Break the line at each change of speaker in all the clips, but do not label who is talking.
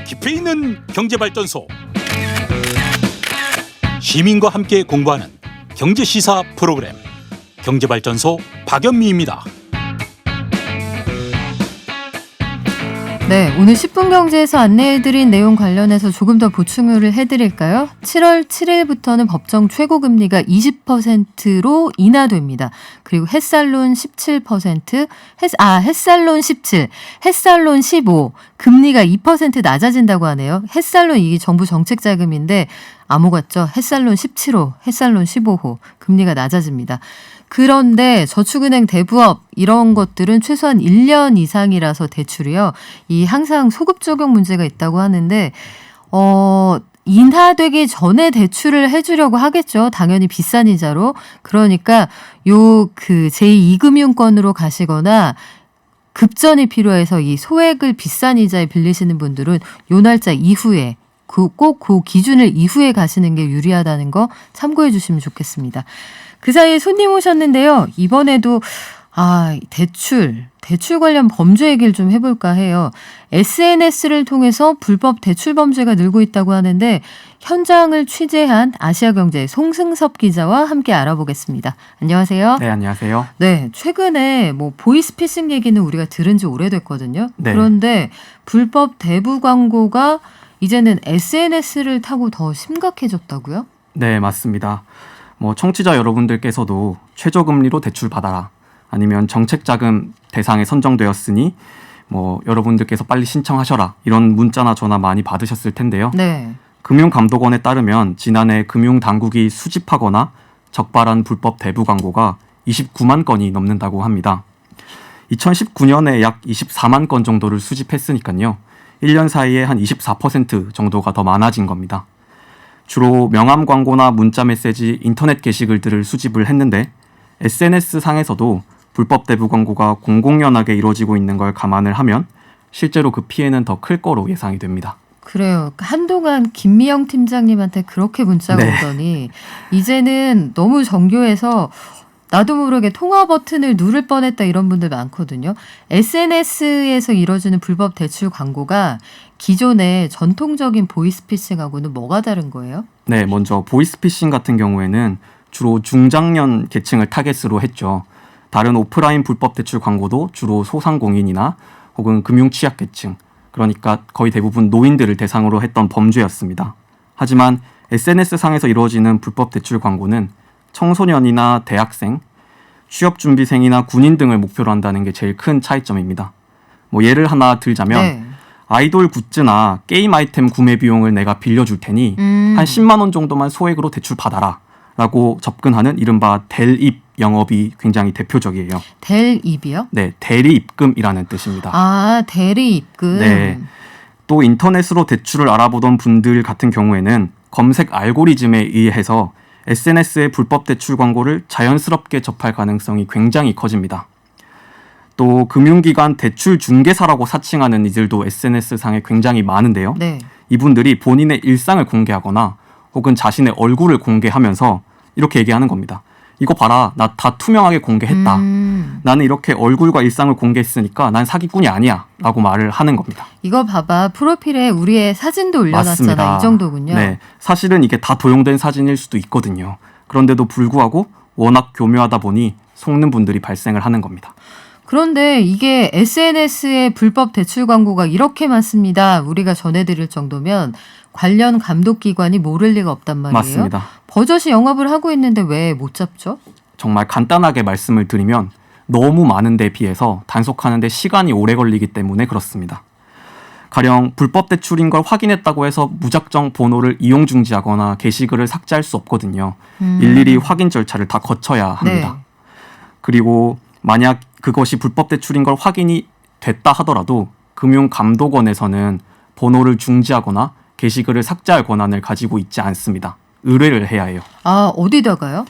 깊이 있는 경제발전소. 시민과 함께 공부하는 경제시사 프로그램 경제발전소 박연미입니다.
네, 오늘 10분 경제에서 안내해드린 내용 관련해서 조금 더 보충을 해드릴까요? 7월 7일부터는 법정 최고금리가 20%로 인하됩니다. 그리고 햇살론 17%, 햇살론 17, 햇살론 15, 금리가 2% 낮아진다고 하네요. 햇살론 이게 정부 정책자금인데 암호 같죠? 햇살론 17호, 햇살론 15호, 금리가 낮아집니다. 그런데 저축은행 대부업 이런 것들은 최소한 1년 이상이라서 대출이요. 이 항상 소급 적용 문제가 있다고 하는데 인하되기 전에 대출을 해주려고 하겠죠. 당연히 비싼 이자로. 그러니까 제2금융권으로 가시거나 급전이 필요해서 이 소액을 비싼 이자에 빌리시는 분들은 요 날짜 이후에 꼭 그 기준을 이후에 가시는 게 유리하다는 거 참고해 주시면 좋겠습니다. 그 사이에 손님 오셨는데요. 이번에도 대출 관련 범죄 얘기를 좀 해볼까 해요. SNS를 통해서 불법 대출 범죄가 늘고 있다고 하는데 현장을 취재한 아시아경제 송승섭 기자와 함께 알아보겠습니다. 안녕하세요.
네, 안녕하세요.
네, 최근에 보이스피싱 얘기는 우리가 들은 지 오래됐거든요.
네.
그런데 불법 대부 광고가 이제는 SNS를 타고 더 심각해졌다고요?
네, 맞습니다. 청취자 여러분들께서도 최저금리로 대출 받아라, 아니면 정책자금 대상에 선정되었으니 여러분들께서 빨리 신청하셔라, 이런 문자나 전화 많이 받으셨을 텐데요.
네.
금융감독원에 따르면 지난해 금융당국이 수집하거나 적발한 불법 대부 광고가 29만 건이 넘는다고 합니다. 2019년에 약 24만 건 정도를 수집했으니까요. 1년 사이에 한 24% 정도가 더 많아진 겁니다. 주로 명함 광고나 문자 메시지, 인터넷 게시글들을 수집을 했는데 SNS 상에서도 불법 대부 광고가 공공연하게 이루어지고 있는 걸 감안을 하면 실제로 그 피해는 더 클 거로 예상이 됩니다.
그래요. 한동안 김미영 팀장님한테 그렇게 문자가 오더니 이제는 너무 정교해서 나도 모르게 통화 버튼을 누를 뻔했다 이런 분들 많거든요. SNS에서 이뤄지는 불법 대출 광고가 기존의 전통적인 보이스피싱하고는 뭐가 다른 거예요?
네, 먼저 보이스피싱 같은 경우에는 주로 중장년 계층을 타겟으로 했죠. 다른 오프라인 불법 대출 광고도 주로 소상공인이나 혹은 금융 취약계층, 그러니까 거의 대부분 노인들을 대상으로 했던 범죄였습니다. 하지만 SNS상에서 이루어지는 불법 대출 광고는 청소년이나 대학생, 취업준비생이나 군인 등을 목표로 한다는 게 제일 큰 차이점입니다. 예를 하나 들자면
네.
아이돌 굿즈나 게임 아이템 구매 비용을 내가 빌려줄 테니 한 10만 원 정도만 소액으로 대출 받아라 라고 접근하는 이른바 델입 영업이 굉장히 대표적이에요.
델입이요?
네, 대리입금이라는 뜻입니다.
대리입금.
네. 또 인터넷으로 대출을 알아보던 분들 같은 경우에는 검색 알고리즘에 의해서 SNS의 불법 대출 광고를 자연스럽게 접할 가능성이 굉장히 커집니다. 또 금융기관 대출 중개사라고 사칭하는 이들도 SNS상에 굉장히 많은데요.
네.
이분들이 본인의 일상을 공개하거나 혹은 자신의 얼굴을 공개하면서 이렇게 얘기하는 겁니다. 이거 봐라, 나 다 투명하게 공개했다. 나는 이렇게 얼굴과 일상을 공개했으니까 난 사기꾼이 아니야 라고 말을 하는 겁니다.
이거 봐봐, 프로필에 우리의 사진도 올려놨잖아.
맞습니다.
이 정도군요.
네, 사실은 이게 다 도용된 사진일 수도 있거든요. 그런데도 불구하고 워낙 교묘하다 보니 속는 분들이 발생을 하는 겁니다.
그런데 이게 SNS의 불법 대출 광고가 이렇게 많습니다. 우리가 전해드릴 정도면 관련 감독기관이 모를 리가 없단 말이에요.
맞습니다.
버젓이 영업을 하고 있는데 왜 못 잡죠?
정말 간단하게 말씀을 드리면 너무 많은 데 비해서 단속하는 데 시간이 오래 걸리기 때문에 그렇습니다. 가령 불법 대출인 걸 확인했다고 해서 무작정 번호를 이용 중지하거나 게시글을 삭제할 수 없거든요. 일일이 확인 절차를 다 거쳐야 합니다.
네.
그리고 만약 그것이 불법 대출인 걸 확인이 됐다 하더라도 금융감독원에서는 번호를 중지하거나 게시글을 삭제할 권한을 가지고 있지 않습니다. 의뢰를 해야 해요.
어디다가요?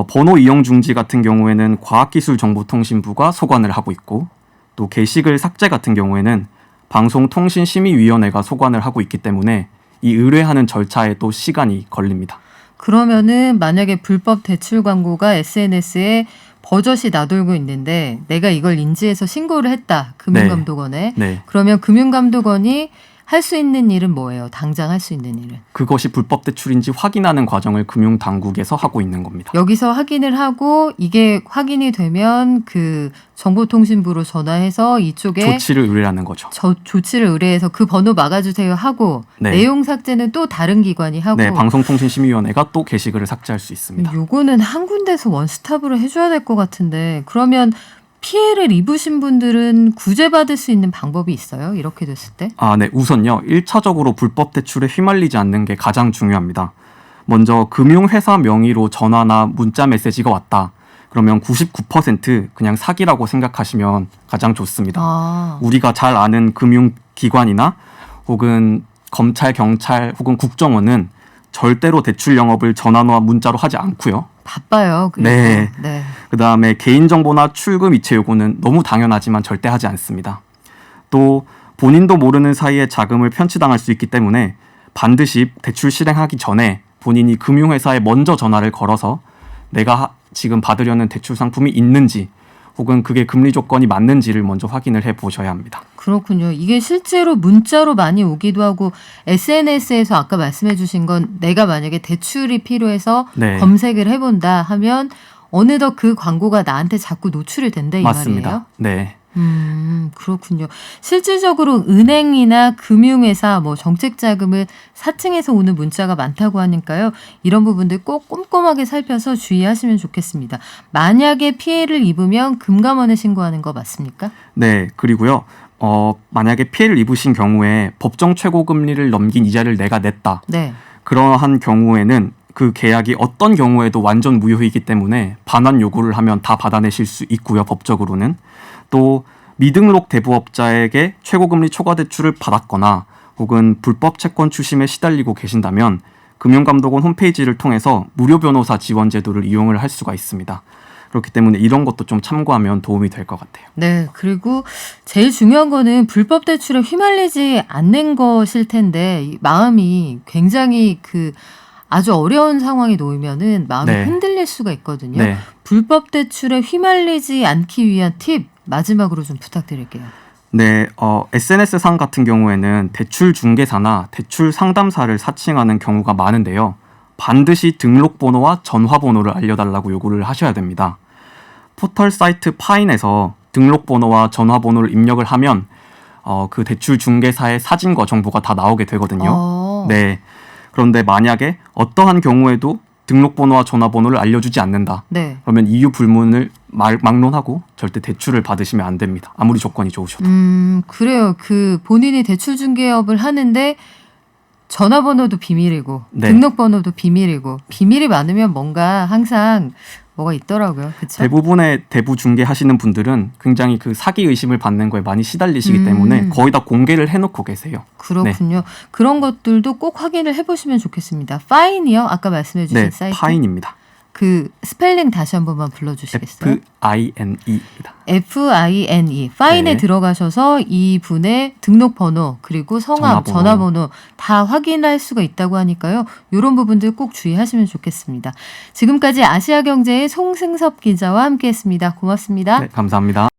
번호 이용 중지 같은 경우에는 과학기술정보통신부가 소관을 하고 있고, 또 게시글 삭제 같은 경우에는 방송통신심의위원회가 소관을 하고 있기 때문에 이 의뢰하는 절차에 또 시간이 걸립니다.
그러면은 만약에 불법 대출 광고가 SNS에 버젓이 나돌고 있는데 내가 이걸 인지해서 신고를 했다. 금융감독원에.
네.
그러면 금융감독원이 할 수 있는 일은 뭐예요? 당장 할 수 있는 일은?
그것이 불법 대출인지 확인하는 과정을 금융당국에서 하고 있는 겁니다.
여기서 확인을 하고 이게 확인이 되면 그 정보통신부로 전화해서 이쪽에
조치를 의뢰하는 거죠.
조치를 의뢰해서 그 번호 막아주세요 하고
네.
내용 삭제는 또 다른 기관이 하고
네, 방송통신심의위원회가 또 게시글을 삭제할 수 있습니다.
요거는 한 군데서 원스톱으로 해줘야 될 것 같은데 그러면 피해를 입으신 분들은 구제받을 수 있는 방법이 있어요? 이렇게 됐을 때?
네. 우선요. 1차적으로 불법 대출에 휘말리지 않는 게 가장 중요합니다. 먼저 금융회사 명의로 전화나 문자 메시지가 왔다. 그러면 99% 그냥 사기라고 생각하시면 가장 좋습니다. 우리가 잘 아는 금융기관이나 혹은 검찰, 경찰 혹은 국정원은 절대로 대출 영업을 전화나 문자로 하지 않고요.
바빠요. 그리고.
네.
네.
그다음에 개인정보나 출금 이체 요구는 너무 당연하지만 절대 하지 않습니다. 또 본인도 모르는 사이에 자금을 편취당할 수 있기 때문에 반드시 대출 실행하기 전에 본인이 금융회사에 먼저 전화를 걸어서 내가 지금 받으려는 대출 상품이 있는지 혹은 그게 금리 조건이 맞는지를 먼저 확인을 해보셔야 합니다.
그렇군요. 이게 실제로 문자로 많이 오기도 하고 SNS에서 아까 말씀해 주신 건 내가 만약에 대출이 필요해서
네.
검색을 해본다 하면 어느덧 그 광고가 나한테 자꾸 노출이 된다 이
맞습니다.
말이에요?
네.
그렇군요. 실질적으로 은행이나 금융회사 뭐 정책자금을 사칭해서 오는 문자가 많다고 하니까요. 이런 부분들 꼭 꼼꼼하게 살펴서 주의하시면 좋겠습니다. 만약에 피해를 입으면 금감원에 신고하는 거 맞습니까?
네. 그리고요. 만약에 피해를 입으신 경우에 법정 최고 금리를 넘긴 이자를 내가 냈다.
네.
그러한 경우에는 그 계약이 어떤 경우에도 완전 무효이기 때문에 반환 요구를 하면 다 받아내실 수 있고요. 법적으로는. 또 미등록 대부업자에게 최고금리 초과대출을 받았거나 혹은 불법 채권 추심에 시달리고 계신다면 금융감독원 홈페이지를 통해서 무료 변호사 지원 제도를 이용을 할 수가 있습니다. 그렇기 때문에 이런 것도 좀 참고하면 도움이 될 것 같아요.
네. 그리고 제일 중요한 거는 불법 대출에 휘말리지 않는 것일 텐데 이 마음이 굉장히 아주 어려운 상황에 놓이면은 마음이
네.
흔들릴 수가 있거든요.
네.
불법 대출에 휘말리지 않기 위한 팁 마지막으로 좀 부탁드릴게요.
네, SNS상 같은 경우에는 대출 중개사나 대출 상담사를 사칭하는 경우가 많은데요. 반드시 등록번호와 전화번호를 알려달라고 요구를 하셔야 됩니다. 포털 사이트 파인에서 등록번호와 전화번호를 입력을 하면 그 대출 중개사의 사진과 정보가 다 나오게 되거든요. 네. 그런데 만약에 어떠한 경우에도 등록번호와 전화번호를 알려주지 않는다.
네.
그러면 이유 불문을 막론하고 절대 대출을 받으시면 안 됩니다. 아무리 조건이 좋으셔도.
그래요. 본인이 대출 중개업을 하는데 전화번호도 비밀이고
네.
등록번호도 비밀이고 비밀이 많으면 뭔가 항상 뭐가 있더라고요. 그렇죠?
대부분의 대부 중개하시는 분들은 굉장히 그 사기 의심을 받는 거에 많이 시달리시기 때문에 거의 다 공개를 해놓고 계세요.
그렇군요. 그런 것들도 꼭 확인을 해보시면 좋겠습니다. 파인이요? 아까 말씀해 주신
네,
사이트?
파인입니다.
그 스펠링 다시 한 번만 불러주시겠어요?
FINE입니다.
FINE. 파인에
네.
들어가셔서 이분의 등록번호 그리고 성함, 전화번호 다 확인할 수가 있다고 하니까요. 이런 부분들 꼭 주의하시면 좋겠습니다. 지금까지 아시아경제의 송승섭 기자와 함께했습니다. 고맙습니다.
네, 감사합니다.